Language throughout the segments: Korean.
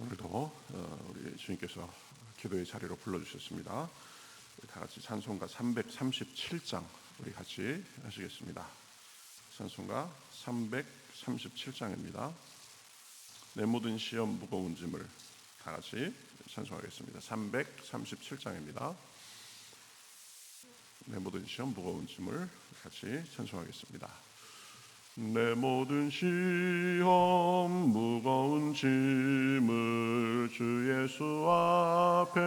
오늘도 우리 주님께서 기도의 자리로 불러주셨습니다. 다 같이 찬송가 337장 우리 같이 하시겠습니다. 찬송가 337장입니다. 내 모든 시험 무거운 짐을 다 같이 찬송하겠습니다. 337장입니다. 내 모든 시험 무거운 짐을 같이 찬송하겠습니다. 내 모든 시험 무거운 짐을 주 예수 앞에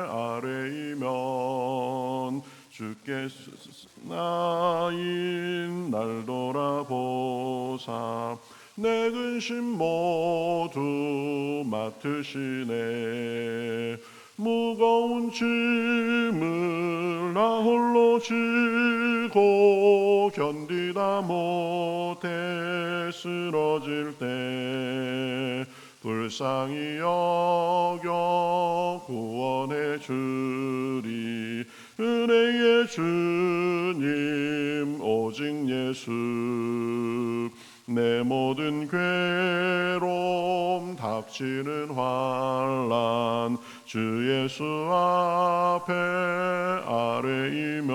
아뢰이면 주께서 나인 날 돌아보사 내 근심 모두 맡으시네. 무거운 짐을 나 홀로 지고 견디다 못해 쓰러질 때 불쌍히 여겨 구원해 주리. 은혜의 주님 오직 예수. 내 모든 괴로움 닥치는 환난 주 예수 앞에 아뢰이면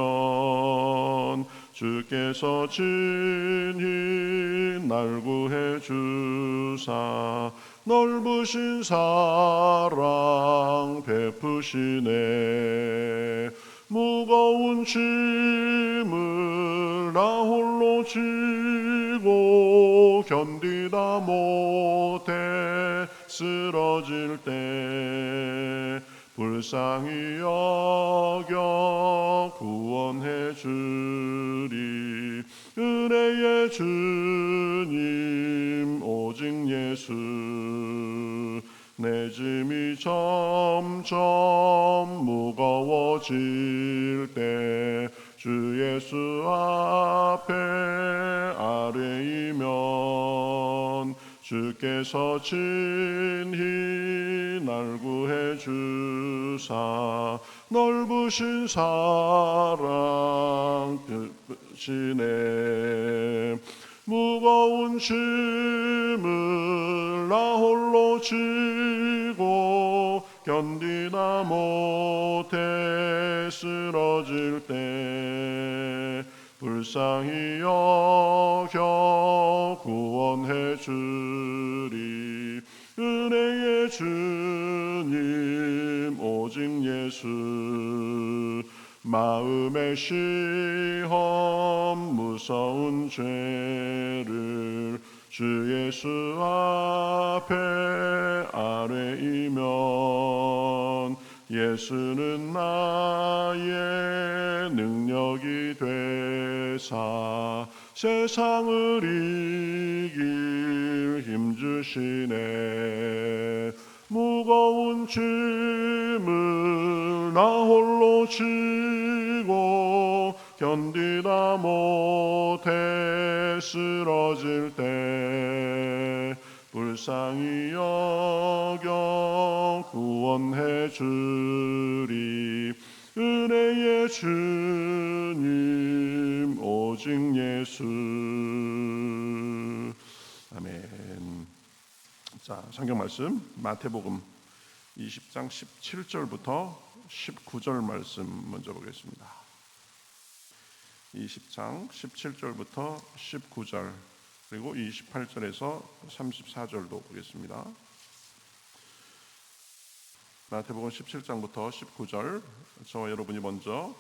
주께서 친히 날 구해 주사 넓으신 사랑 베푸시네. 무거운 짐을 나 홀로 지고 견디다 못해 쓰러질 때 불쌍히 여겨 구원해 주리. 은혜의 주님 오직 예수. 내 짐이 점점 무거워질 때 주 예수 앞에 아뢰이면 주께서 친히 날 구해 주사 넓으신 사랑 베푸시네. 무거운 짐을 나 홀로 지고 견디다 못해 쓰러질 때 불쌍히 여겨 구원해 주리. 은혜의 주님 오직 예수. 마음의 시험 무서운 죄를 주 예수 앞에 아뢰이면 예수는 나의 능력이 되사 세상을 이길 힘주시네. 무거운 짐을 나 홀로 지고 견디다 못해 쓰러질 때 불쌍히 여겨 구원해 주리. 은혜의 주님 오직 예수. 아멘. 자, 성경 말씀 마태복음 20장 17절부터 19절 말씀 먼저 보겠습니다. 20장 17절부터 19절 그리고 28절에서 34절도 보겠습니다. 마태복음 17장부터 19절 저와 여러분이 먼저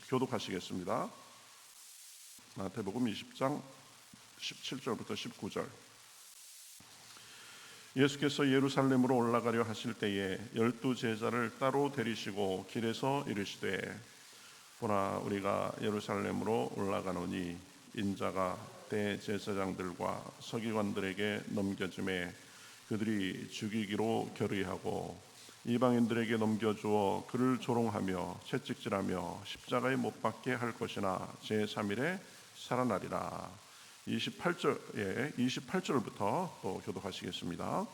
교독하시겠습니다. 마태복음 20장 17절부터 19절. 예수께서 예루살렘으로 올라가려 하실 때에 12 제자를 따로 데리시고 길에서 이르시되 보라 우리가 예루살렘으로 올라가노니 인자가 대제사장들과 서기관들에게 넘겨짐에 그들이 죽이기로 결의하고 이방인들에게 넘겨주어 그를 조롱하며 채찍질하며 십자가에 못 박게 할 것이나 제3일에 살아나리라. 28절부터 또 교독하시겠습니다.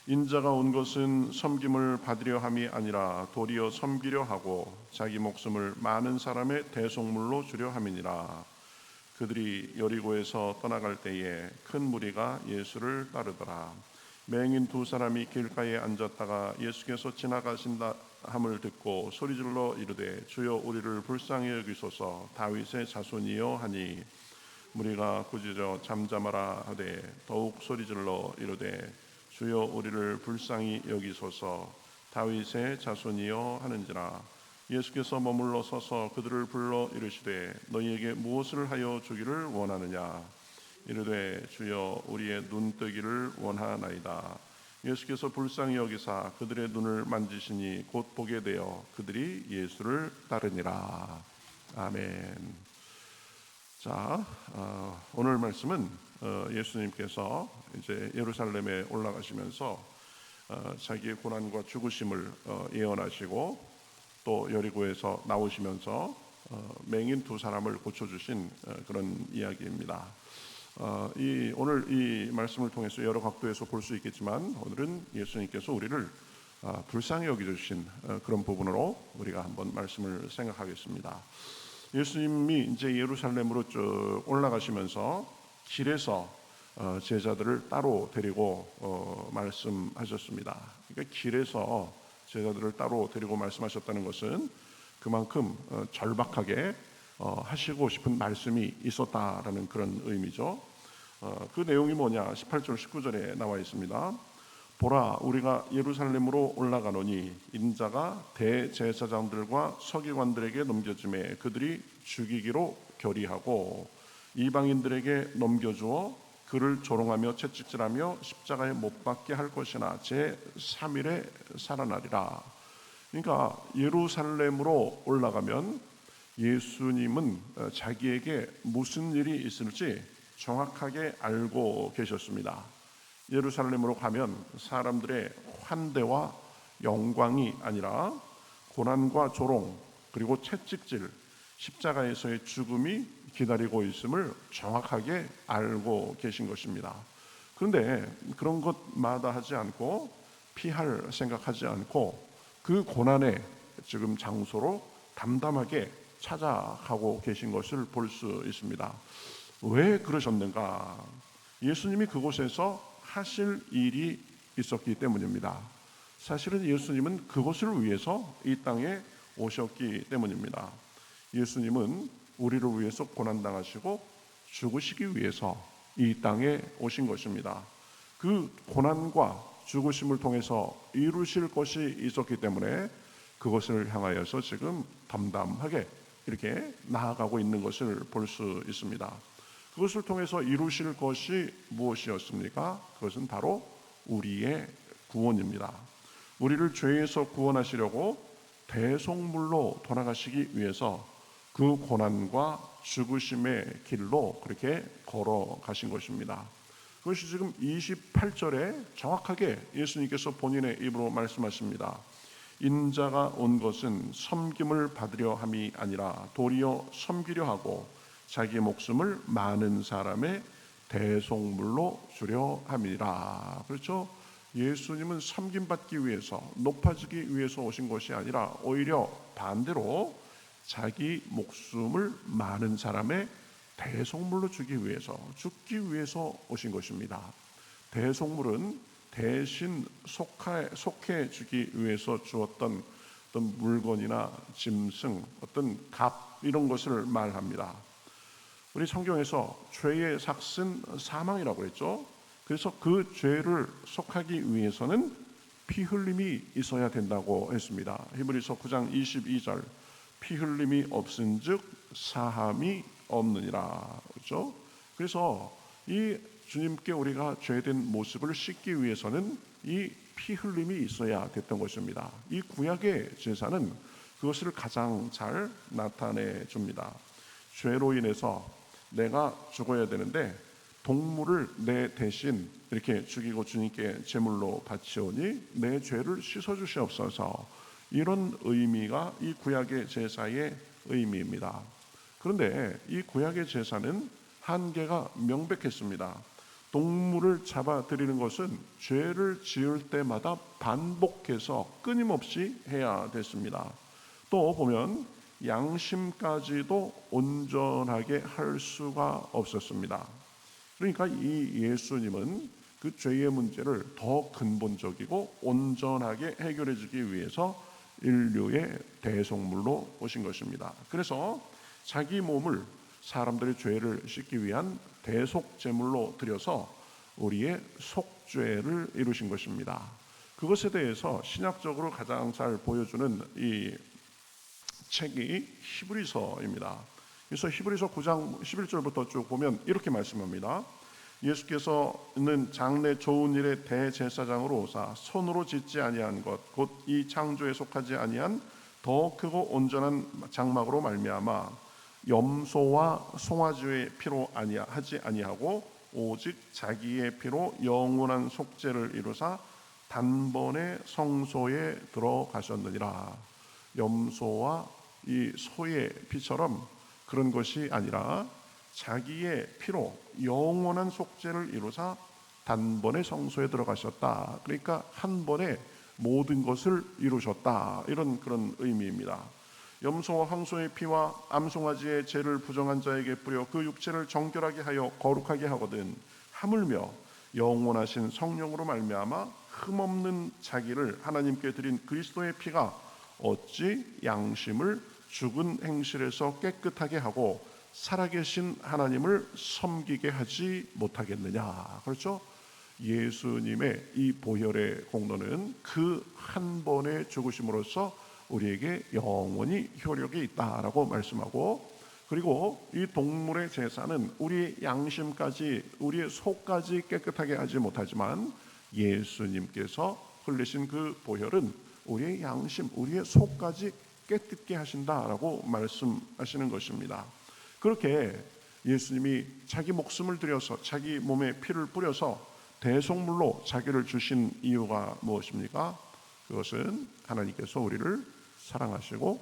인자가 온 것은 섬김을 받으려 함이 아니라 도리어 섬기려 하고 자기 목숨을 많은 사람의 대속물로 주려 함이니라. 그들이 여리고에서 떠나갈 때에 큰 무리가 예수를 따르더라. 맹인 두 사람이 길가에 앉았다가 예수께서 지나가신다 함을 듣고 소리질러 이르되 주여 우리를 불쌍히 여기소서 다윗의 자손이여 하니 무리가 꾸짖어 잠잠하라 하되 더욱 소리질러 이르되 주여 우리를 불쌍히 여기소서 다윗의 자손이여 하는지라. 예수께서 머물러 서서 그들을 불러 이르시되 너희에게 무엇을 하여 주기를 원하느냐. 이르되 주여 우리의 눈뜨기를 원하나이다. 예수께서 불쌍히 여기사 그들의 눈을 만지시니 곧 보게 되어 그들이 예수를 따르니라. 아멘. 자, 오늘 말씀은 예수님께서 이제 예루살렘에 올라가시면서 자기의 고난과 죽으심을 예언하시고 또 여리고에서 나오시면서 맹인 두 사람을 고쳐주신 그런 이야기입니다. 오늘 이 말씀을 통해서 여러 각도에서 볼 수 있겠지만 오늘은 예수님께서 우리를 불쌍히 여겨주신 그런 부분으로 우리가 한번 말씀을 생각하겠습니다. 예수님이 이제 예루살렘으로 쭉 올라가시면서 길에서 제자들을 따로 데리고 말씀하셨습니다. 그러니까 길에서 제자들을 따로 데리고 말씀하셨다는 것은 그만큼 절박하게 하시고 싶은 말씀이 있었다라는 그런 의미죠. 그 내용이 뭐냐? 18절 19절에 나와 있습니다. 보라 우리가 예루살렘으로 올라가노니 인자가 대제사장들과 서기관들에게 넘겨짐에 그들이 죽이기로 결의하고 이방인들에게 넘겨주어 그를 조롱하며 채찍질하며 십자가에 못 박게 할 것이나 제3일에 살아나리라. 그러니까 예루살렘으로 올라가면 예수님은 자기에게 무슨 일이 있을지 정확하게 알고 계셨습니다. 예루살렘으로 가면 사람들의 환대와 영광이 아니라 고난과 조롱 그리고 채찍질, 십자가에서의 죽음이 기다리고 있음을 정확하게 알고 계신 것입니다. 그런데 그런 것 마다하지 않고 피할 생각하지 않고 그 고난의 지금 장소로 담담하게 찾아가고 계신 것을 볼 수 있습니다. 왜 그러셨는가? 예수님이 그곳에서 하실 일이 있었기 때문입니다. 사실은 예수님은 그것을 위해서 이 땅에 오셨기 때문입니다. 예수님은 우리를 위해서 고난당하시고 죽으시기 위해서 이 땅에 오신 것입니다. 그 고난과 죽으심을 통해서 이루실 것이 있었기 때문에 그것을 향하여서 지금 담담하게 이렇게 나아가고 있는 것을 볼 수 있습니다. 그것을 통해서 이루실 것이 무엇이었습니까? 그것은 바로 우리의 구원입니다. 우리를 죄에서 구원하시려고 대속물로 돌아가시기 위해서 그 고난과 죽으심의 길로 그렇게 걸어가신 것입니다. 그것이 지금 28절에 정확하게 예수님께서 본인의 입으로 말씀하십니다. 인자가 온 것은 섬김을 받으려 함이 아니라 도리어 섬기려 하고 자기 목숨을 많은 사람의 대속물로 주려 함이라. 그렇죠? 예수님은 섬김받기 위해서 높아지기 위해서 오신 것이 아니라 오히려 반대로 자기 목숨을 많은 사람의 대속물로 주기 위해서 죽기 위해서 오신 것입니다. 대속물은 대신 속해 주기 위해서 주었던 어떤 물건이나 짐승, 어떤 값 이런 것을 말합니다. 우리 성경에서 죄의 삭은 사망이라고 했죠. 그래서 그 죄를 속하기 위해서는 피 흘림이 있어야 된다고 했습니다. 히브리서 9장 22절 피 흘림이 없은즉 사함이 없느니라. 그렇죠? 그래서 이 주님께 우리가 죄된 모습을 씻기 위해서는 이 피 흘림이 있어야 됐던 것입니다. 이 구약의 제사는 그것을 가장 잘 나타내 줍니다. 죄로 인해서 내가 죽어야 되는데 동물을 내 대신 이렇게 죽이고 주님께 제물로 바치오니 내 죄를 씻어주시옵소서. 이런 의미가 이 구약의 제사의 의미입니다. 그런데 이 구약의 제사는 한계가 명백했습니다. 동물을 잡아들이는 것은 죄를 지을 때마다 반복해서 끊임없이 해야 됐습니다. 또 보면 양심까지도 온전하게 할 수가 없었습니다. 그러니까 이 예수님은 그 죄의 문제를 더 근본적이고 온전하게 해결해 주기 위해서 인류의 대속물로 오신 것입니다. 그래서 자기 몸을 사람들의 죄를 씻기 위한 대속 제물로 드려서 우리의 속죄를 이루신 것입니다. 그것에 대해서 신약적으로 가장 잘 보여주는 이 책이 히브리서입니다. 그래서 히브리서 9장 11절부터 쭉 보면 이렇게 말씀합니다. 예수께서는 장래 좋은 일의 대제사장으로 오사 손으로 짓지 아니한 것 곧 이 창조에 속하지 아니한 더 크고 온전한 장막으로 말미암아 염소와 송아지의 피로 하지 아니하고 오직 자기의 피로 영원한 속죄를 이루사 단번에 성소에 들어가셨느니라. 염소와 이 소의 피처럼 그런 것이 아니라 자기의 피로 영원한 속죄를 이루사 단번에 성소에 들어가셨다. 그러니까 한 번에 모든 것을 이루셨다. 이런 그런 의미입니다. 염소와 황소의 피와 암송아지의 죄를 부정한 자에게 뿌려 그 육체를 정결하게 하여 거룩하게 하거든 하물며 영원하신 성령으로 말미암아 흠없는 자기를 하나님께 드린 그리스도의 피가 어찌 양심을 죽은 행실에서 깨끗하게 하고 살아계신 하나님을 섬기게 하지 못하겠느냐. 그렇죠? 예수님의 이 보혈의 공로는 그 한 번의 죽으심으로써 우리에게 영원히 효력이 있다라고 말씀하고, 그리고 이 동물의 제사는 우리의 양심까지, 우리의 속까지 깨끗하게 하지 못하지만 예수님께서 흘리신 그 보혈은 우리의 양심, 우리의 속까지 깨끗게 하신다라고 말씀하시는 것입니다. 그렇게 예수님이 자기 목숨을 들여서 자기 몸에 피를 뿌려서 대속물로 자기를 주신 이유가 무엇입니까? 그것은 하나님께서 우리를 사랑하시고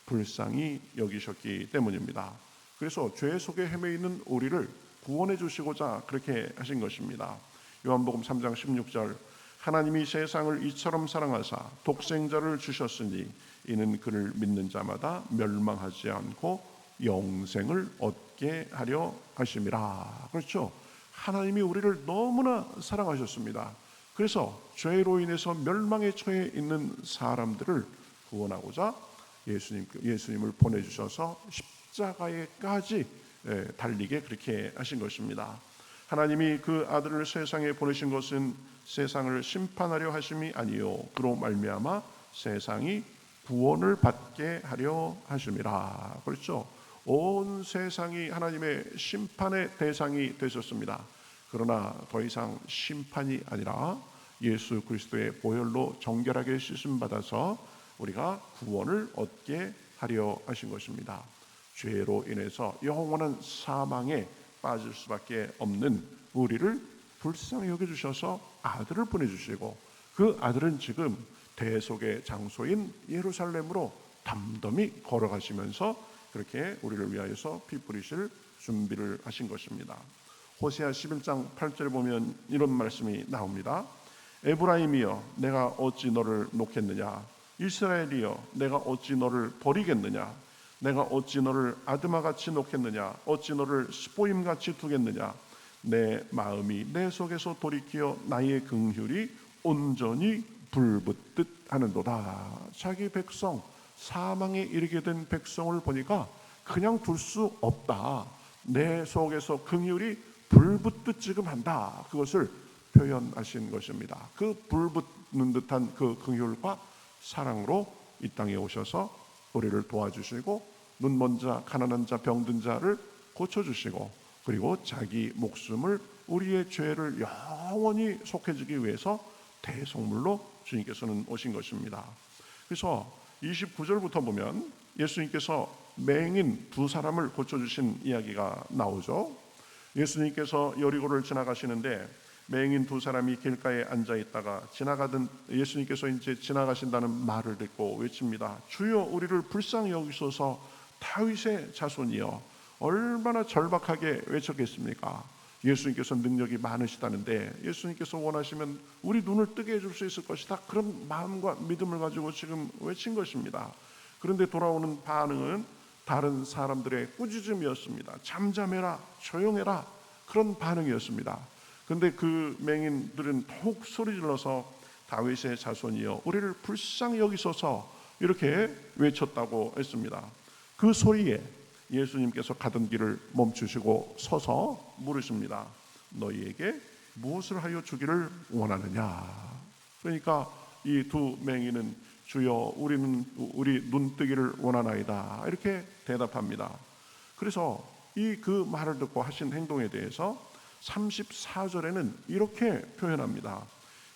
불쌍히 여기셨기 때문입니다. 그래서 죄 속에 헤매 있는 우리를 구원해 주시고자 그렇게 하신 것입니다. 요한복음 3장 16절 하나님이 세상을 이처럼 사랑하사 독생자를 주셨으니 이는 그를 믿는 자마다 멸망하지 않고 영생을 얻게 하려 하심이라. 그렇죠? 하나님이 우리를 너무나 사랑하셨습니다. 그래서 죄로 인해서 멸망에 처해 있는 사람들을 구원하고자 예수님을 보내주셔서 십자가에까지 달리게 그렇게 하신 것입니다. 하나님이 그 아들을 세상에 보내신 것은 세상을 심판하려 하심이 아니요 그로 말미암아 세상이 구원을 받게 하려 하심이라. 그렇죠? 온 세상이 하나님의 심판의 대상이 되셨습니다. 그러나 더 이상 심판이 아니라 예수 그리스도의 보혈로 정결하게 씻음 받아서 우리가 구원을 얻게 하려 하신 것입니다. 죄로 인해서 영원한 사망에 빠질 수밖에 없는 우리를 불쌍히 여겨주셔서 아들을 보내주시고, 그 아들은 지금 대속의 장소인 예루살렘으로 담담히 걸어가시면서 그렇게 우리를 위하여서 피 뿌리실 준비를 하신 것입니다. 호세아 11장 8절에 보면 이런 말씀이 나옵니다. 에브라임이여 내가 어찌 너를 놓겠느냐, 이스라엘이여 내가 어찌 너를 버리겠느냐, 내가 어찌 너를 아드마같이 놓겠느냐, 어찌 너를 스보임같이 두겠느냐, 내 마음이 내 속에서 돌이키어 나의 긍휼이 온전히 불붙듯 하는도다. 자기 백성, 사망에 이르게 된 백성을 보니까 그냥 둘 수 없다. 내 속에서 긍휼이 불붙듯 지금 한다. 그것을 표현하신 것입니다. 그 불붙는 듯한 그 긍휼과 사랑으로 이 땅에 오셔서 우리를 도와주시고 눈먼 자, 가난한 자, 병든 자를 고쳐주시고, 그리고 자기 목숨을 우리의 죄를 영원히 속해주기 위해서 대속물로 주님께서는 오신 것입니다. 그래서 29절부터 보면 예수님께서 맹인 두 사람을 고쳐주신 이야기가 나오죠. 예수님께서 여리고를 지나가시는데 맹인 두 사람이 길가에 앉아 있다가 지나가던 예수님께서 이제 지나가신다는 말을 듣고 외칩니다. 주여 우리를 불쌍히 여기소서, 다윗의 자손이여. 얼마나 절박하게 외쳤겠습니까? 예수님께서 능력이 많으시다는데 예수님께서 원하시면 우리 눈을 뜨게 해줄 수 있을 것이다. 그런 마음과 믿음을 가지고 지금 외친 것입니다. 그런데 돌아오는 반응은 다른 사람들의 꾸짖음이었습니다. 잠잠해라, 조용해라, 그런 반응이었습니다. 근데 그 맹인들은 더욱 소리질러서 다윗의 자손이여 우리를 불쌍히 여기소서 이렇게 외쳤다고 했습니다. 그 소리에 예수님께서 가던 길을 멈추시고 서서 물으십니다. 너희에게 무엇을 하여 주기를 원하느냐? 그러니까 이 두 맹인은 주여 우리 눈뜨기를 원하나이다 이렇게 대답합니다. 그래서 그 말을 듣고 하신 행동에 대해서 34절에는 이렇게 표현합니다.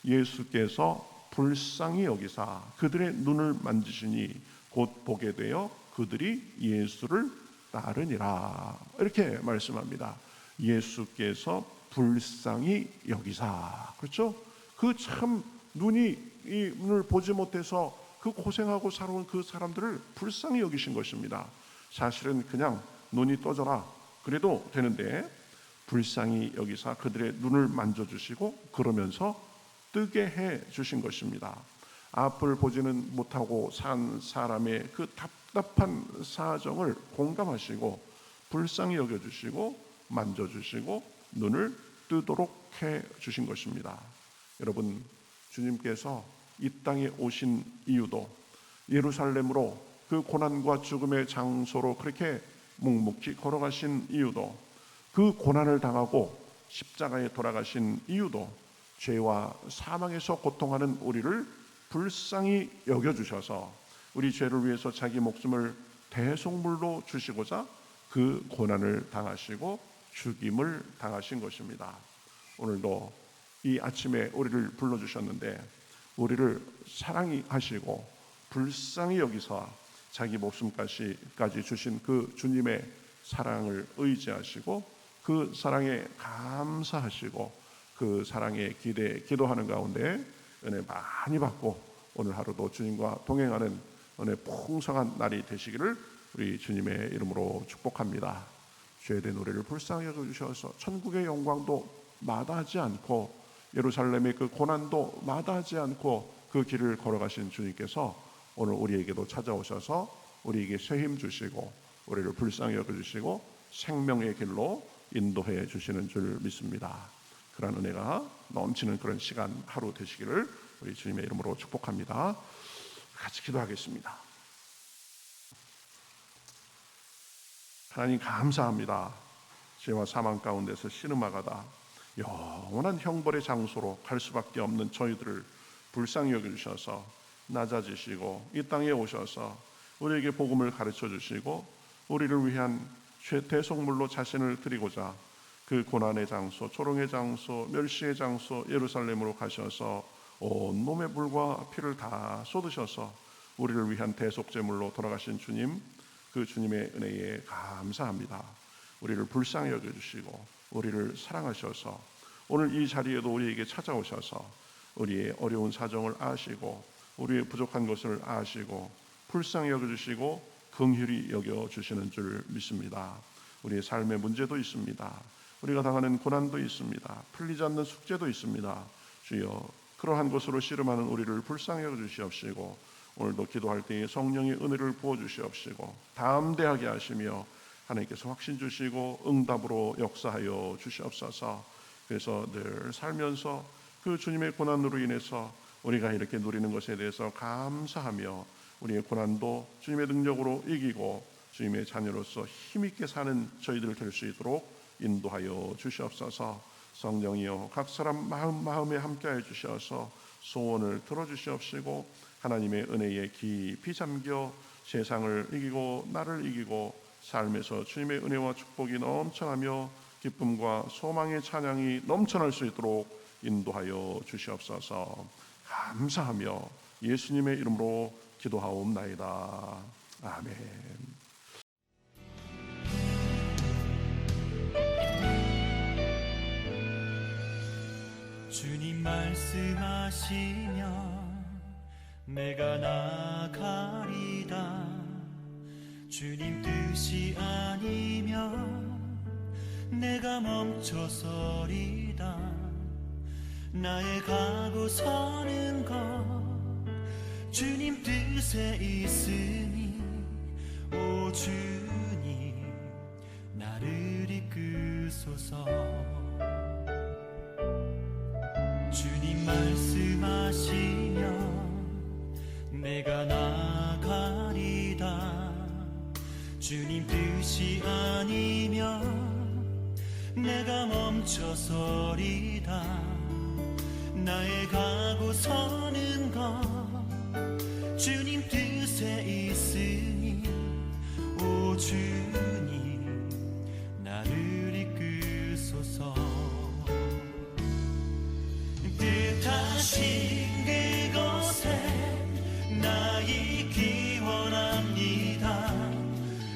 예수께서 불쌍히 여기사 그들의 눈을 만지시니 곧 보게 되어 그들이 예수를 따르니라 이렇게 말씀합니다. 예수께서 불쌍히 여기사, 그렇죠? 그 참 눈을 보지 못해서 그 고생하고 살아온 그 사람들을 불쌍히 여기신 것입니다. 사실은 그냥 눈이 떠져라 그래도 되는데 불쌍히 여기사 그들의 눈을 만져주시고 그러면서 뜨게 해 주신 것입니다. 앞을 보지는 못하고 산 사람의 그 답답한 사정을 공감하시고 불쌍히 여겨주시고 만져주시고 눈을 뜨도록 해 주신 것입니다. 여러분, 주님께서 이 땅에 오신 이유도 예루살렘으로 그 고난과 죽음의 장소로 그렇게 묵묵히 걸어가신 이유도 그 고난을 당하고 십자가에 돌아가신 이유도 죄와 사망에서 고통하는 우리를 불쌍히 여겨주셔서 우리 죄를 위해서 자기 목숨을 대속물로 주시고자 그 고난을 당하시고 죽임을 당하신 것입니다. 오늘도 이 아침에 우리를 불러주셨는데 우리를 사랑하시고 불쌍히 여기서 자기 목숨까지 주신 그 주님의 사랑을 의지하시고 그 사랑에 감사하시고 그 사랑에 기도하는 가운데 은혜 많이 받고 오늘 하루도 주님과 동행하는 은혜 풍성한 날이 되시기를 우리 주님의 이름으로 축복합니다. 죄된 우리를 불쌍히 여겨주셔서 천국의 영광도 마다하지 않고 예루살렘의 그 고난도 마다하지 않고 그 길을 걸어가신 주님께서 오늘 우리에게도 찾아오셔서 우리에게 새 힘 주시고 우리를 불쌍히 여겨주시고 생명의 길로 인도해 주시는 줄 믿습니다. 그런 은혜가 넘치는 그런 시간 하루 되시기를 우리 주님의 이름으로 축복합니다. 같이 기도하겠습니다. 하나님 감사합니다. 죄와 사망 가운데서 신음하가다 영원한 형벌의 장소로 갈 수밖에 없는 저희들을 불쌍히 여겨주셔서 낮아지시고 이 땅에 오셔서 우리에게 복음을 가르쳐 주시고 우리를 위한 대속물로 자신을 드리고자 그 고난의 장소, 조롱의 장소, 멸시의 장소 예루살렘으로 가셔서 온 몸의 물과 피를 다 쏟으셔서 우리를 위한 대속제물로 돌아가신 주님, 그 주님의 은혜에 감사합니다. 우리를 불쌍히 여겨주시고 우리를 사랑하셔서 오늘 이 자리에도 우리에게 찾아오셔서 우리의 어려운 사정을 아시고 우리의 부족한 것을 아시고 불쌍히 여겨주시고 긍휼히 여겨주시는 줄 믿습니다. 우리의 삶의 문제도 있습니다. 우리가 당하는 고난도 있습니다. 풀리지 않는 숙제도 있습니다. 주여 그러한 것으로 씨름하는 우리를 불쌍히 여겨주시옵시고 오늘도 기도할 때에 성령의 은혜를 부어주시옵시고 담대하게 하시며 하나님께서 확신 주시고 응답으로 역사하여 주시옵소서. 그래서 늘 살면서 그 주님의 고난으로 인해서 우리가 이렇게 누리는 것에 대해서 감사하며 우리의 고난도 주님의 능력으로 이기고 주님의 자녀로서 힘있게 사는 저희들 될 수 있도록 인도하여 주시옵소서. 성령이여 각 사람 마음에 함께하여 주셔서 소원을 들어주시옵시고 하나님의 은혜에 깊이 잠겨 세상을 이기고 나를 이기고 삶에서 주님의 은혜와 축복이 넘쳐나며 기쁨과 소망의 찬양이 넘쳐날 수 있도록 인도하여 주시옵소서. 감사하며 예수님의 이름으로 기도하옵나이다. 아멘. 주님 말씀하시면 내가 나가리다. 주님 뜻이 아니면 내가 멈춰서리다. 나의 가고 서는 것 주님 뜻에 있으니 오 주님 나를 이끄소서. 말씀하시면 내가 나가리다. 주님 뜻이 아니면 내가 멈춰서리다. 나의 가고 서는 것 주님 뜻에 있으니 오 주님 나를 이끄소서. 뜻하신 그곳에 나 있기 원합니다.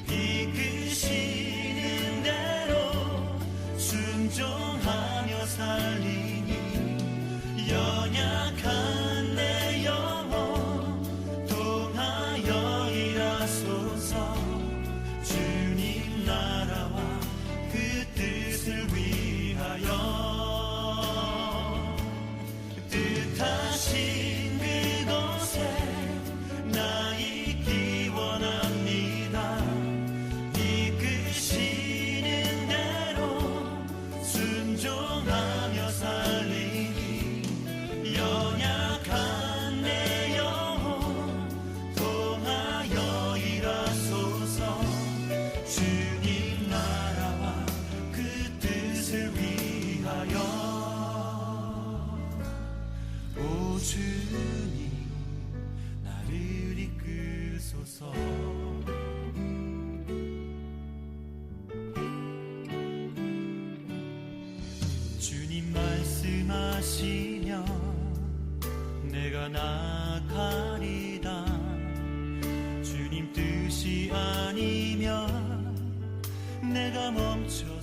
이끄시는 대로 순종하며 살리니 연약한 내 영혼 통하여 일하소서. 주님 나라와 그 뜻을 위하여 뜻하신 그곳에 나 있기 원합니다. 이끄시는 대로 순종하며 살리니 연약한 내 영혼 통하여 일하소서. 주님 나라와 그 뜻을 위하여 오 주님 나를 이끄소서. 주님 말씀하시면 내가 나가리다. 주님 뜻이 아니면 내가 멈춰